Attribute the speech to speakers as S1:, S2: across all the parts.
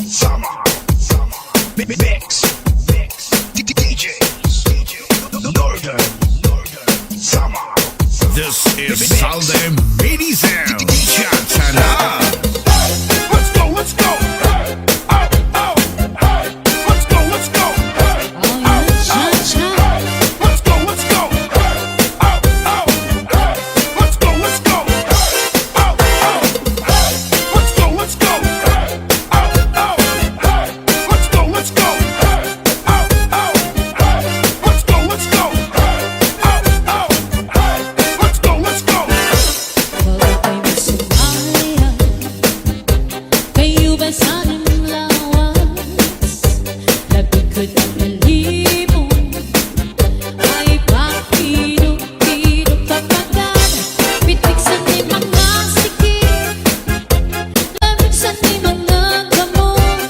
S1: Summer, mix, DJs, Northern, Summer.
S2: This is Salde Mini Sound. Cha-cha-la.
S1: Let's go, let's go. Let's go, let's go. Let's go, let's go. Let's go, let's go. Let's go, let's go. Let's go, let's go. Let's go, let's go. Let's go.
S3: Kayo ba sanang lawas? Labi ko na malibo ay pakidok-idok kapagad. Pitik sa ni mga sikip, labig sa ni mga gamot.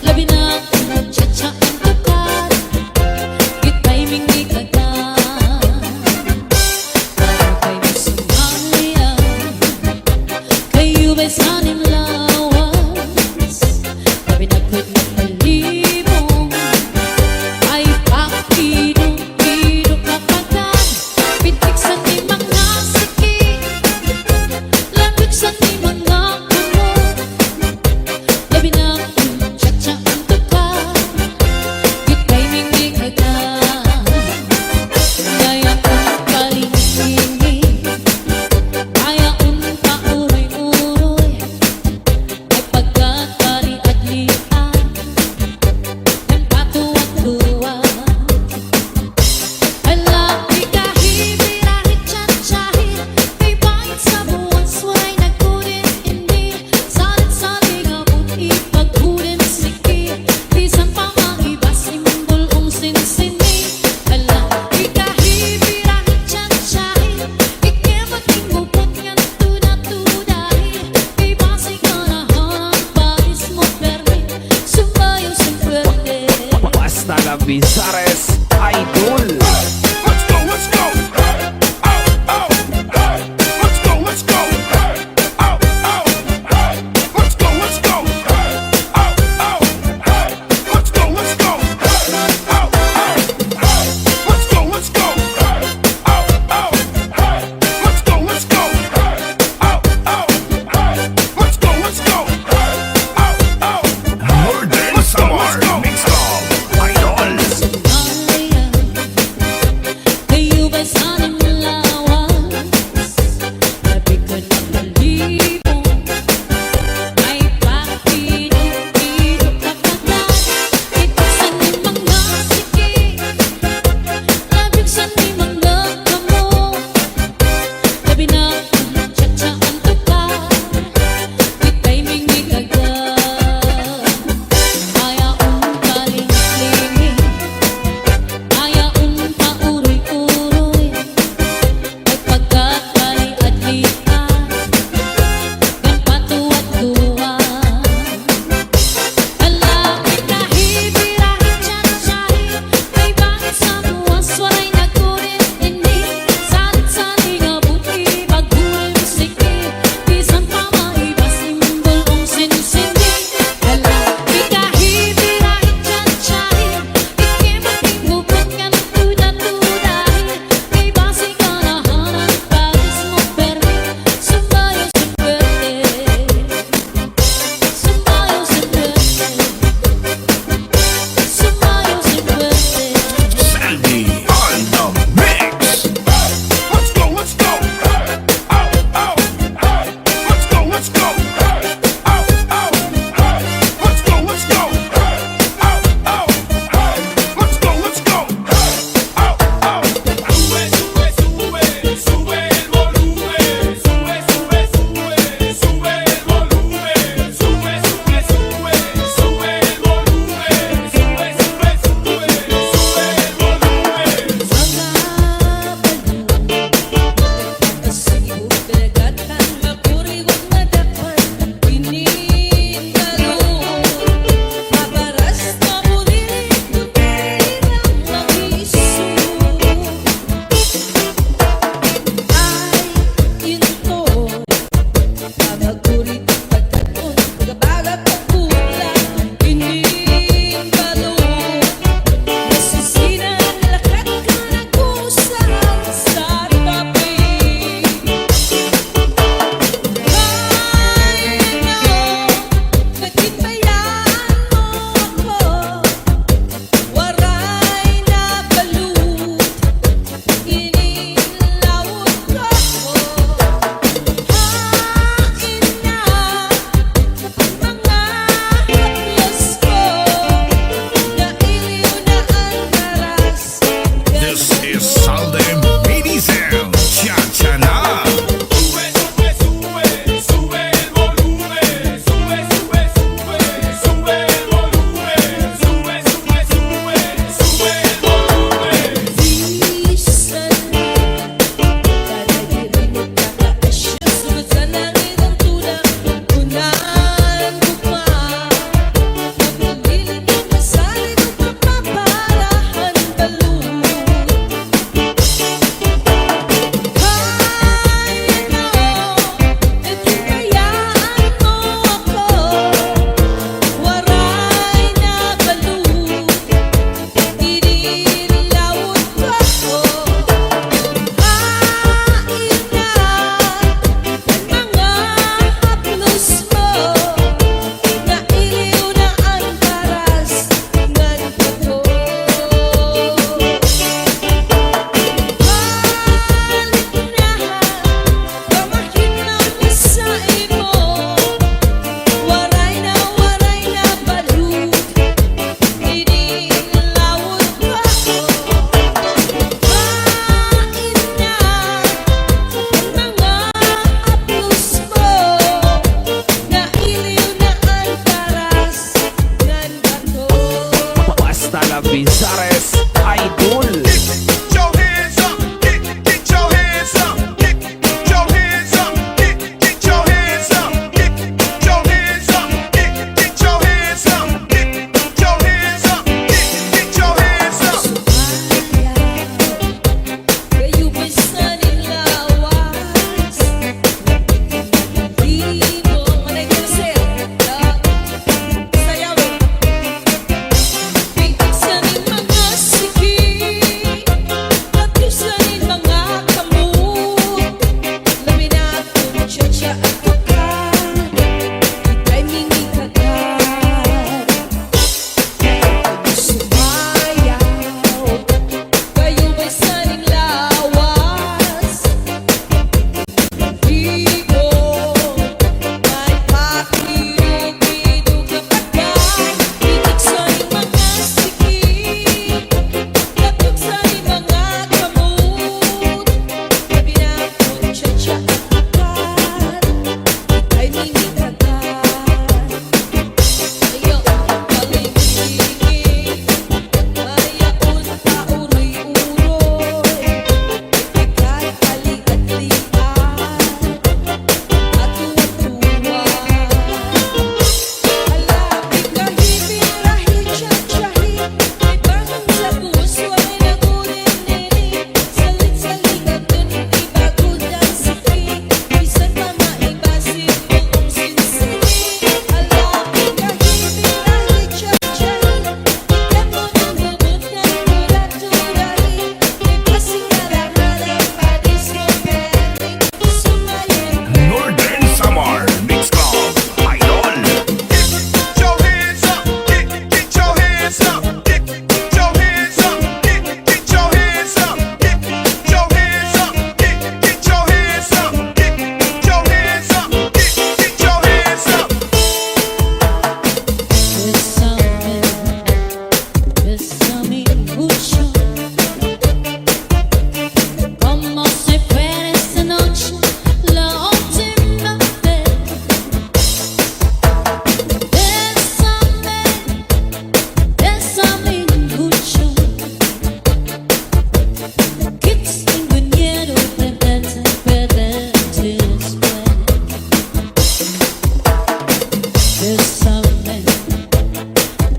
S3: Labi na ako nagtsatsa ang tukad, kita'y mingi kagad. Para kay masumaya, kayo ba sanang lawas? Labi na ko't napalibong ay pakidok-idok kapagad. Pitik sa ni mga sikip, labig sa ni mga gamot. Labi na akong tsatsa ang tukad, kita'y mingi kagad. Kaya kong palihingin, kaya kong pauroy-uroy, ay pagkakari-adlian ng patuwag-tuwa. Ala, birahe, birahe, tsatsahit, may bait sa buwas, waray nagkudin-indin. Salit-salig abot, ipagkudin sikit, bisan pa maibas, imbol kong sinsini. Ala, birahe, birahe, tsatsahit, ikimating bukot ngan tuda-tudahin. Ibasi ka na hang paris mo permit, sumayaw sa pwede.
S2: Basta la Bizares Idol.
S1: Let's go, let's go. Let's go, let's go. Let's go, let's go. Let's go, let's go. Let's go, let's go. Let's go, let's go. Let's go, let's go.
S2: Northern Summer Mix Club Idol.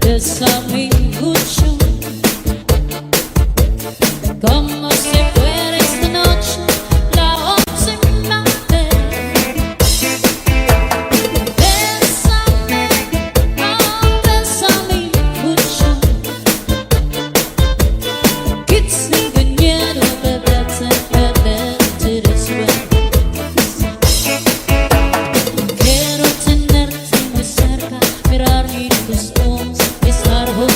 S3: bésame mucho, como si fuera esta noche la última vez. Bésame, oh, bésame mucho, quítame el miedo, beberte después. Quiero tenerte muy cerca, mirar en tus ojos, estar junto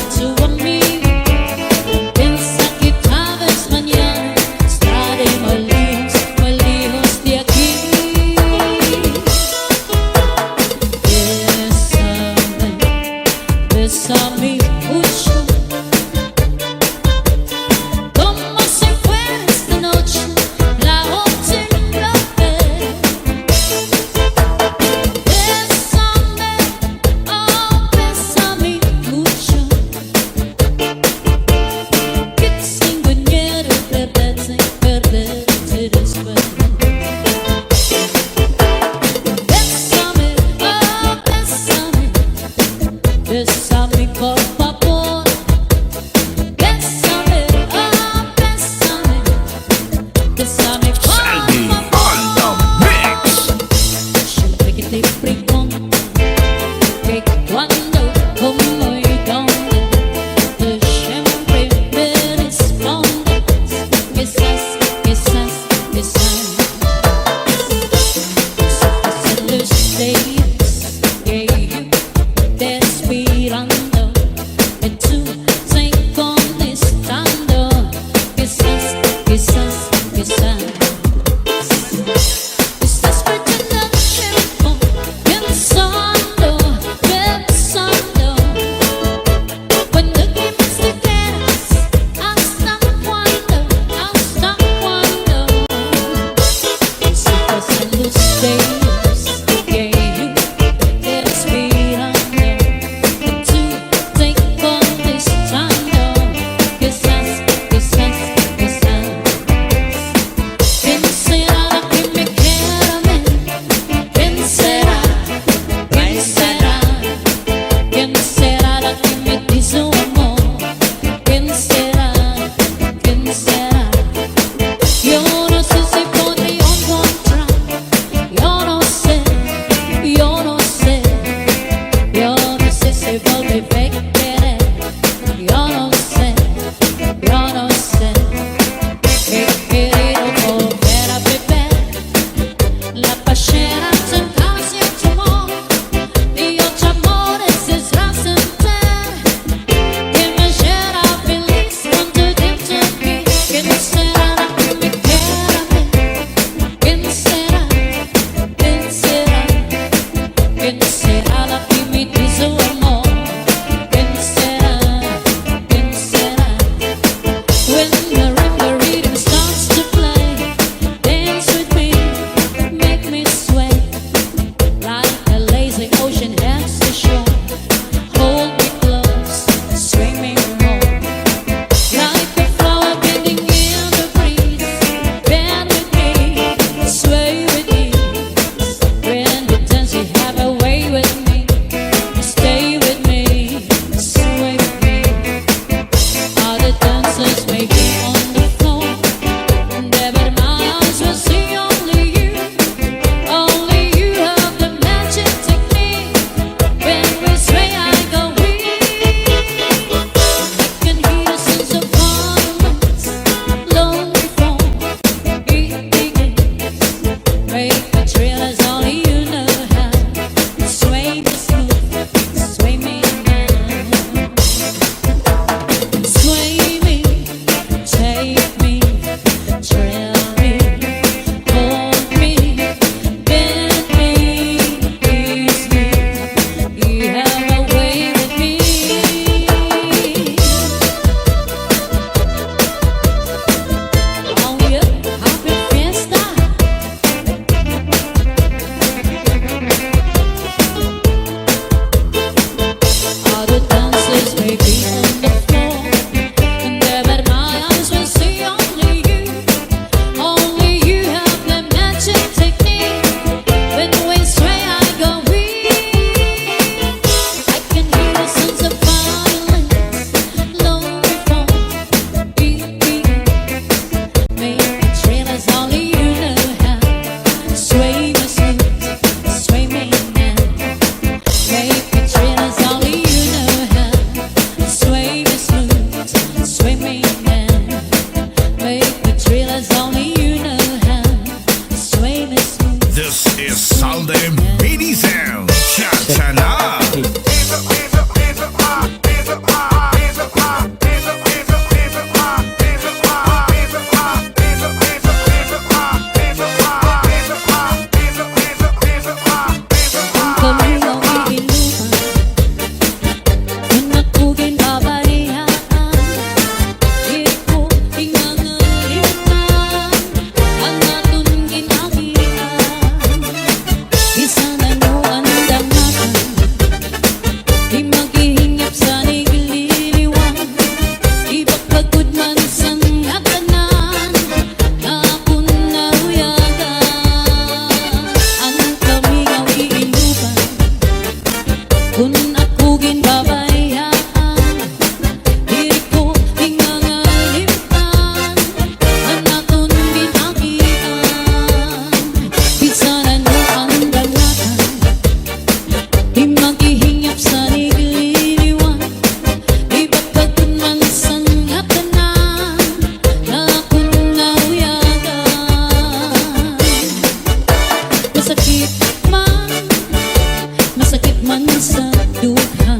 S3: sakit man sa duha.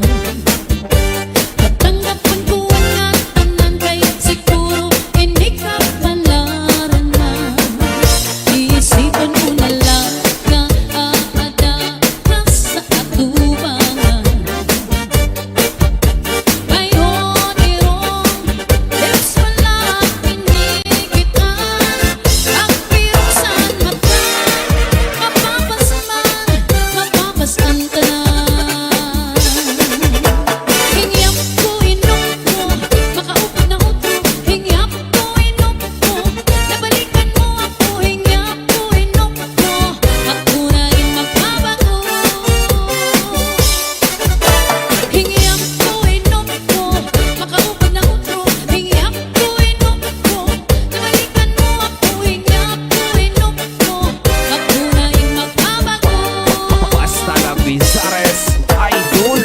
S3: Katanggapan ko ang tanan kay siguro hindi ka palaran na. Iisipan ko na lang na aada ka sa atubangan. Ngayon irong lips wala pinigitan. Ang pirusan mata mapapasman, mapapasan ka na. Hingyap ko inom ko, makaupo na utro. Hingyap ko inom ko, nabalikan mo ako. Hingyap ko inom ko, ako na rin magbabago. Hingyap ko inom ko, makaupo na utro. Hingyap ko inom ko, nabalikan mo ako. Hingyap ko inom ko, ako na rin magbabago.
S2: Hasta la Bizares Idol.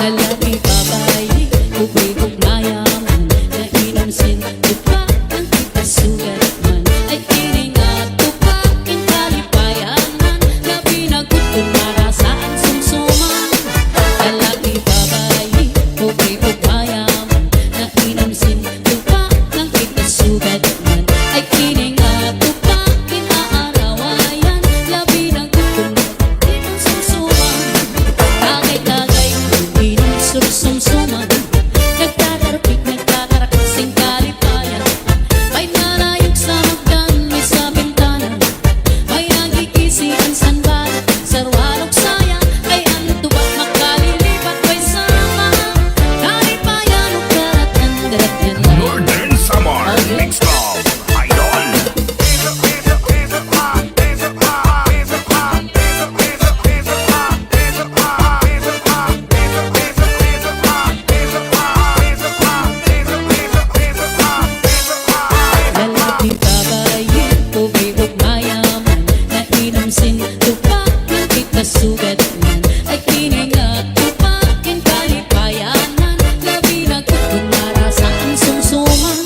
S3: Lalaki, babae, ubay, ugnayaman, nainom sin tupa, ang kita sugat man, ay tining at tupa, king kalipayanan, labi na gutom marasaan sumsuman. Lalaki, babae, ubay, ugnayaman, nainom sin tupa, ang kita sugat man, ay tining at tupa, king aarawayan, labi na gutom marasaan sumsuman. Tagay-tagay, uminom sursumsuman, nagtatarapik, nagtatarakasing kalipayan. May narayog sa hagdan, may sa bintana, may nagkikisian sanbala, sarwalog saya, kay ang tuwag makalilipat, may sama kalipayan, ukaratan, daratyan lang.
S2: Northern Samar Mix Club Idol.
S3: Lalaki, babae, ubay, ugnayaman, nainom sin tupa, ng kita sugat man, ay tining at tupa, king kalipayanan, labi na gutom marasaan sumsuman.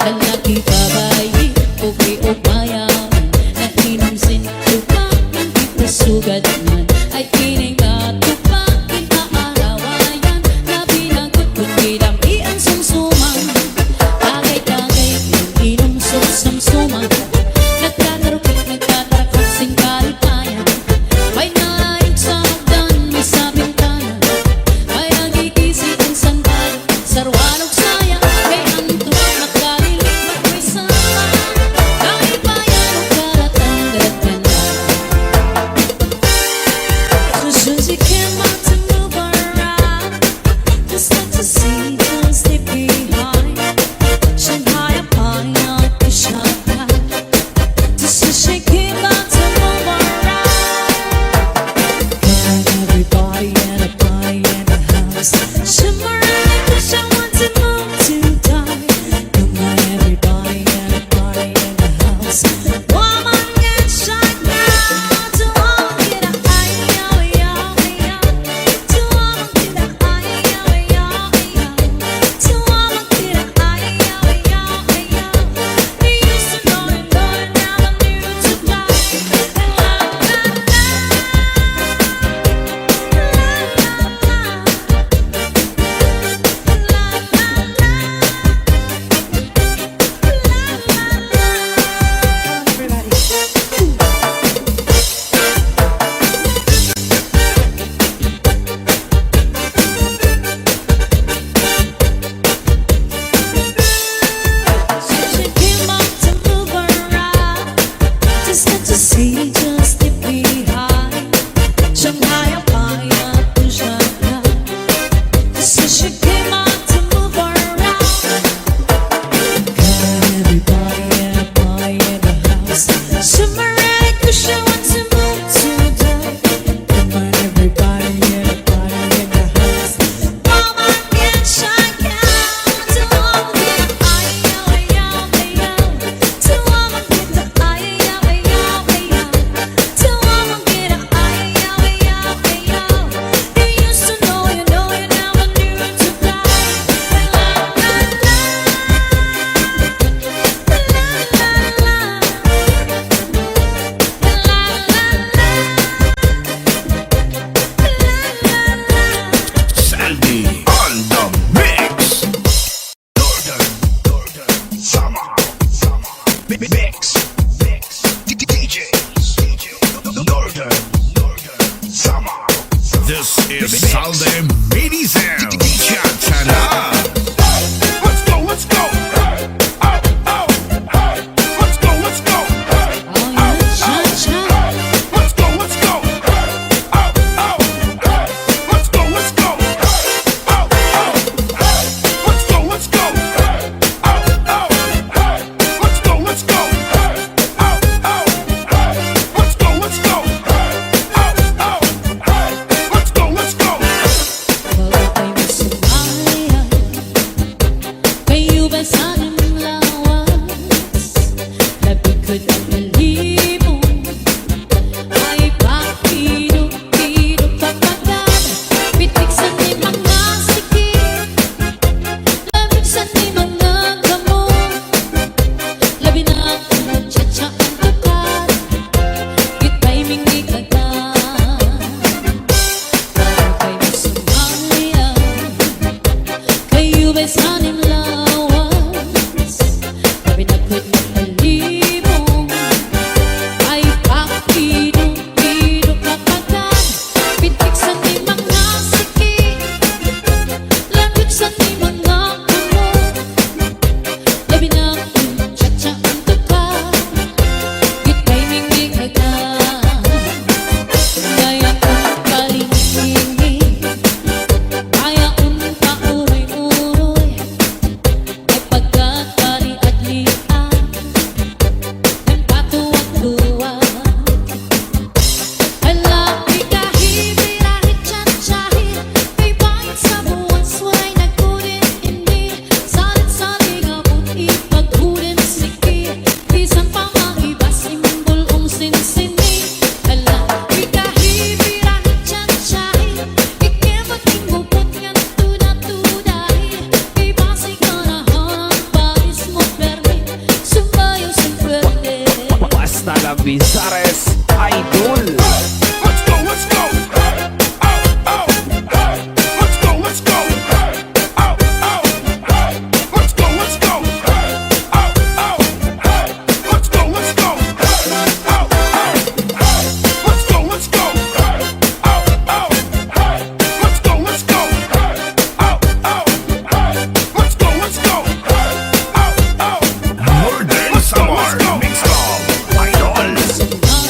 S3: Lalaki, babae, ubay, ugnayaman, nainom sin tupa, ng kita sugat man, ay tining at tupa, king aarawayan, labi na gutom gidampian sumsuman. Tagay-tagay, inom sursumsuman, nagtatarapik, nagtatarakasing kalipayan. May narayog sa hagdan, may sa bintana, may nagkikisian sanbala, sarwalog saya, kay ang tuwag makalilipat, may sama kalipayan, ukaratan, daratyan lang. So soon as you came out to move around, just not to see, just stay behind. Shanghai, Apaya, Ishaka, just as she came out to move around. Come on, everybody, and a party in the house. Shimmer and push, I want to move to die. Come on, everybody, and a party in the house. Woman, get shot now. To all get a high, to all get a high, to all get a high. We used to know it, now I'm new to die. She came out to move around, just not to see, just to be high. Shanghai, Apaya, Ishaka, just as she came out to move around. Come on, everybody, and a party in the house. Shimmer and push, I want to move to die. Come on, everybody, and a party in the house. Woman, get shot now. To all get a high,
S2: Mix. DJ. Northern. Summer. This is Salde Mini Sound. Chantana.
S1: Let's go, let's go. Hey, oh, oh, hey. Let's go, let's go. Hey,
S3: Oh yeah, cha-cha.
S1: let's go, let's go. Hey, oh, oh, hey. Let's go, let's go. Hey, oh, oh, hey. Let's go, let's go. Hey, oh, oh, hey. Let's go, let's go. Hey, oh, oh, hey. Let's go, let's go. Hey, oh, oh, hey. Let's go, let's go.
S3: Bago kayo sumayan, kayo ba sanang lawas? Labig ko ng malibong, ay pakirong-kirong papagan. Pitik sa di mga sikip, labig sa di mga gamot. Labi na ako nagtsatsa ang tukat, kita'y mingi kagan. Bago kayo sumayan, kayo ba'y sanang lawas? Labi na ko't makalibong, ay pakirong-kirong kapagan. Pitik sa di mga sikip, labig sa di mga gamot. Labi na ko't tsatsa ang tukat, kita'y mingi kagan. Kaya kong kalingin, kaya kong pauroy-uroy, ay pagkatari at lian, ng patuwag-tuwag. Alaki kahit birahe tsatsahir, may bayad sa buwan suway nagkulit-indir. Salit-saling abot ipaghulim sikir, bisan pa maiba simbol kong sinsini. Alaki kahit birahe tsatsahir, ikibating gupot ngan tunat-tunahir. Kay base ka na hang paris mo permi, sumayaw sa pwede.
S2: Hasta la Visares Idol.
S1: Let's go, let's go. Hey, oh, oh, hey. Let's go, let's go. Hey, oh, oh, hey. Let's go, let's go. Hey, oh, oh, hey. Let's go, let's go. Hey, oh, oh, hey. Let's go, let's go. Hey, oh, oh, hey. Let's go, let's go. Hey, oh, oh, hey. Let's go, let's go. Hey, oh, oh, hey.
S2: Northern Summer Mix Club Idol.
S3: Sumayaw,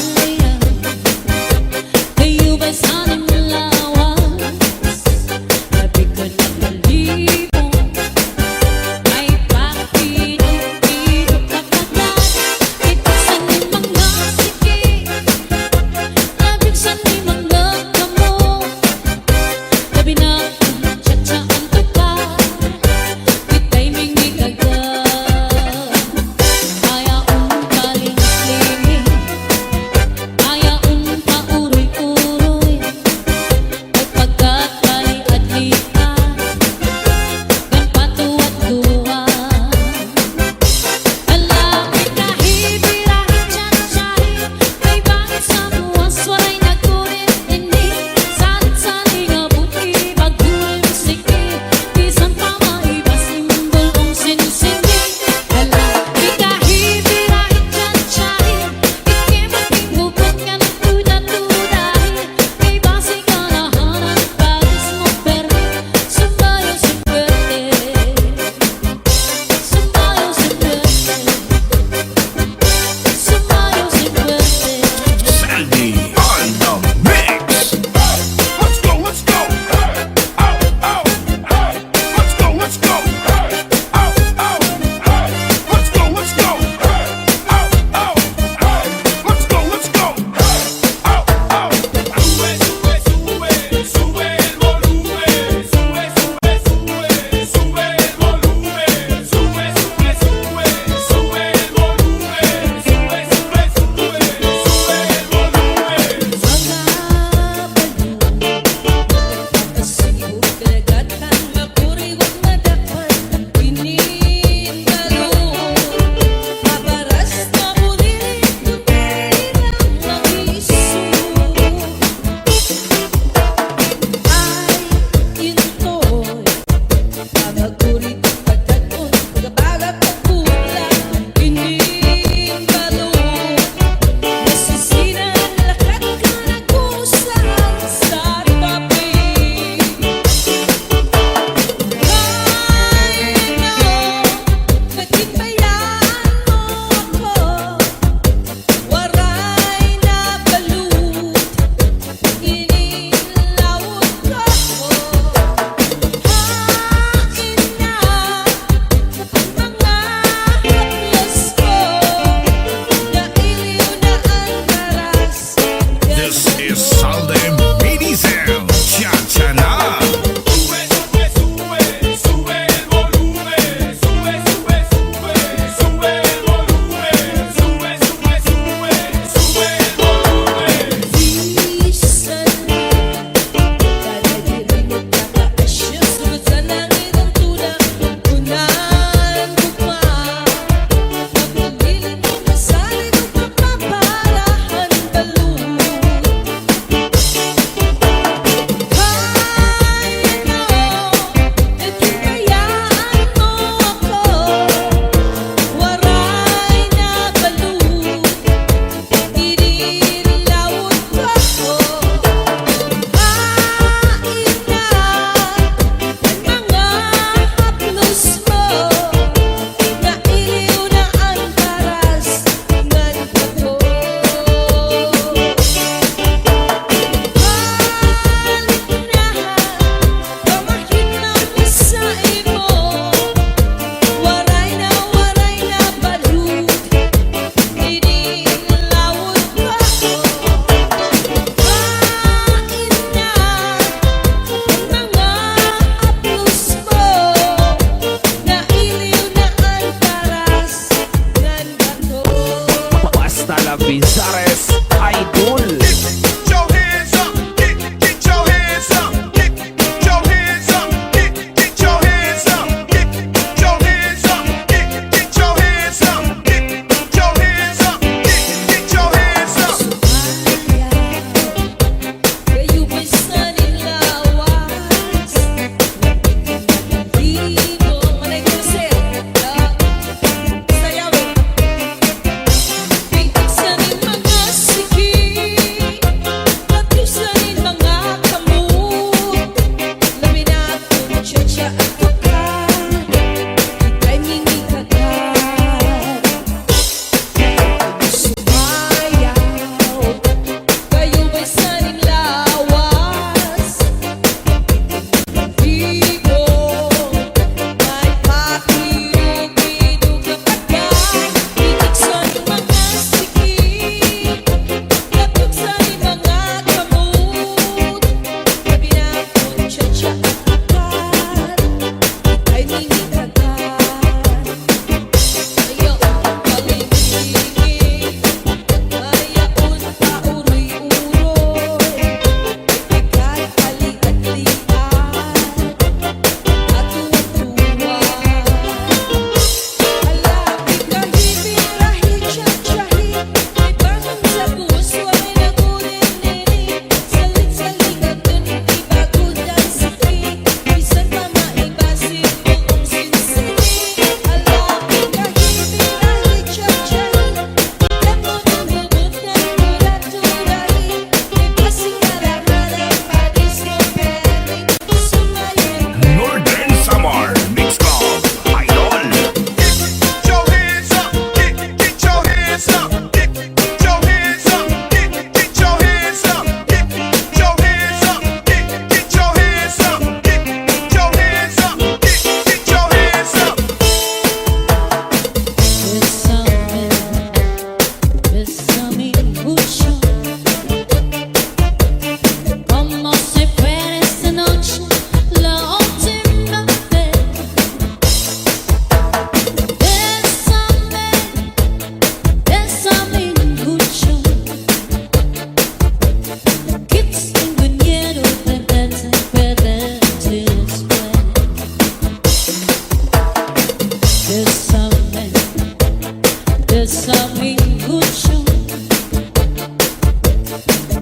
S3: bésame mucho,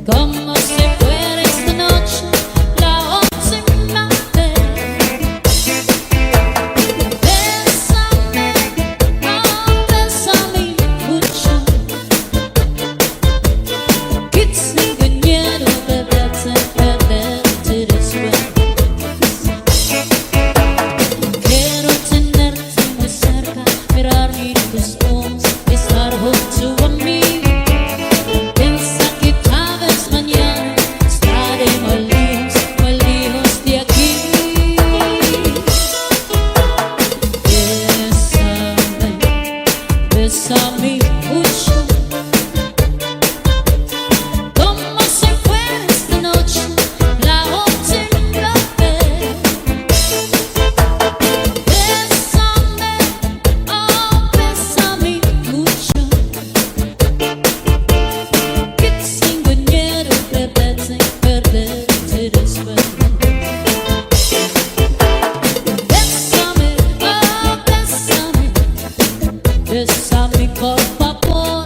S3: como si fuera esta noche la última vez. Bésame, oh, bésame mucho, que tengo miedo de verte perderte después. Quiero tenerte muy cerca, mirar en tus ojos, estar junto a mí. Piensa que tal vez mañana estaré muy lejos de aquí. Bésame, bésame mucho, como si fuera esta noche la última vez. Bésame, oh, bésame mucho, que tengo miedo de verte perderte después. Bésame, oh, bésame, bésame por favor.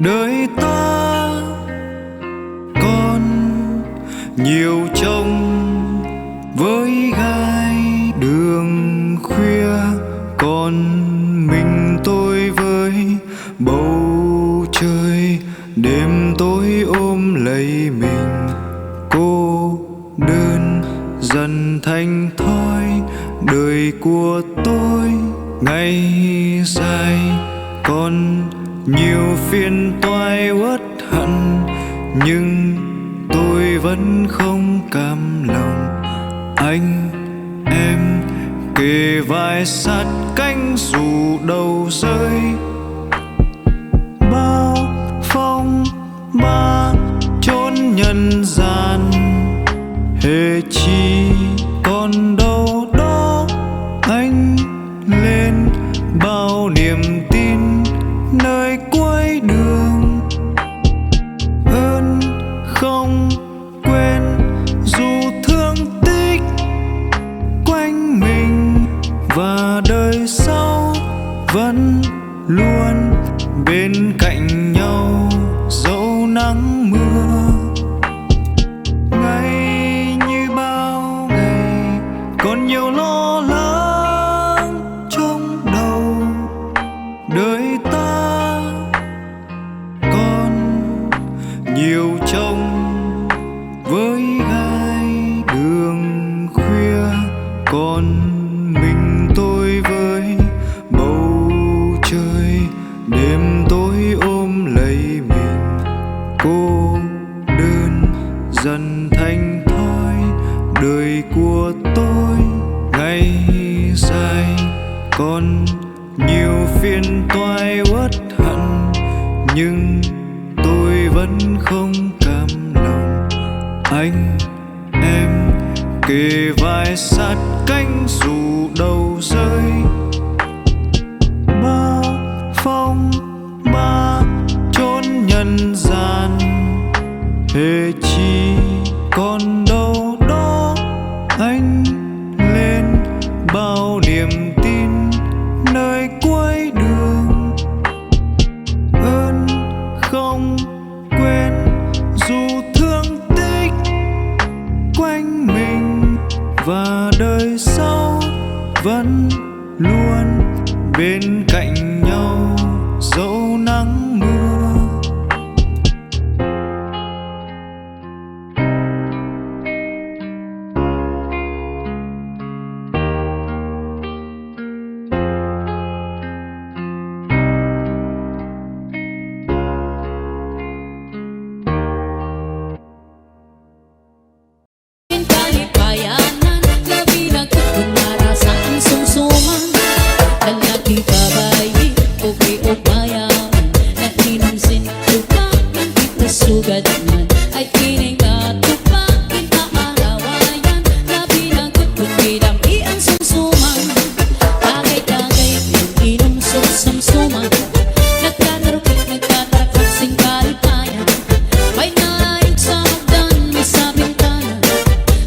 S4: đời ta còn nhiều trông với gai, đường khuya còn mình tôi với bầu trời, đêm tối ôm lấy mình cô đơn dần thành thói. Đời của tôi ngày dài còn nhiều phiền toái uất hận, nhưng tôi vẫn không cam lòng. Anh em kề vai sát cánh dù đầu rơi, bao phong ba chốn nhân gian, hễ chi còn đâu đó anh lên bao niềm tin nơi cuối đường. Ơn không quên dù thương tích quanh mình, và đời sau vẫn luôn bên cạnh nhau dẫu nắng mưa. Ngày như bao ngày còn nhiều lo lắng trong đầu, đời ta còn nhiều trông với gai, đường khuya còn mình tôi với bầu trời, đêm tối ôm lấy mình cô đơn dần thành thói. Đời của tôi ngày dài còn nhiều phiền toái uất hận, nhưng tôi vẫn không cam lòng. Anh em kề vai sát cánh dù đầu rơi, bao phong ba chốn nhân gian, hễ chi còn đâu đó anh lên bao niềm tin nơi cuối đường. Ơn không quên dù thương tích quanh mình, và đời sau vẫn luôn bên cạnh nhau dẫu nắng mưa.
S3: Kalipayanan, gabi na kukunara sa ang sumsuman. Lalaki babae, okay o bayan, na inumsin tupa ng pitasugat man, ay kinigatupa kinaarawayan. Gabi na kukunirami ang sumsuman, tagay-tagay yung inumsok samsuman. Nagtatarapit sing kalipayan, may naayag sa hagdan, may sabing kanan,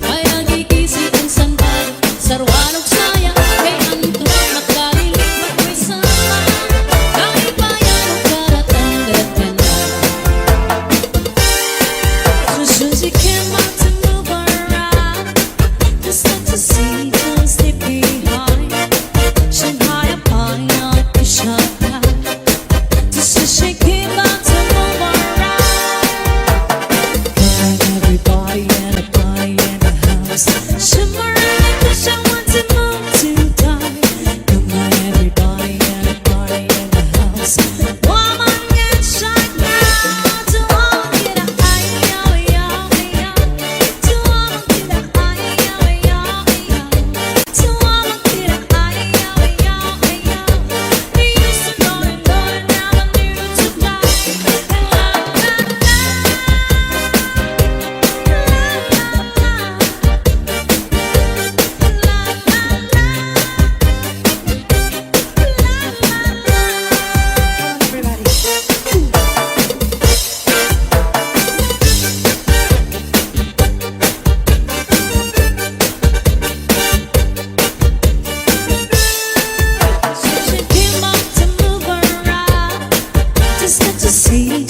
S3: may nagigisi ang sandal, sarwanong saya, kay antok makalilig magkwisama. Kalipayan o karatang-gatan, Susie came out to move around, just not to see, just stay behind. Shanghai upon up the Shanghai, just as she came out to move around. Everybody and a party in the house, shimmering like the show wants to move to die. Come on, everybody and a party in the house, woman get shot now. To all get a eye, yo, yo, yo. To all get a eye, yo, yo, yo. To all get a eye, yo, yo, yo. We used to know it, now I knew to die. La la la, she came out to move around, just got to see.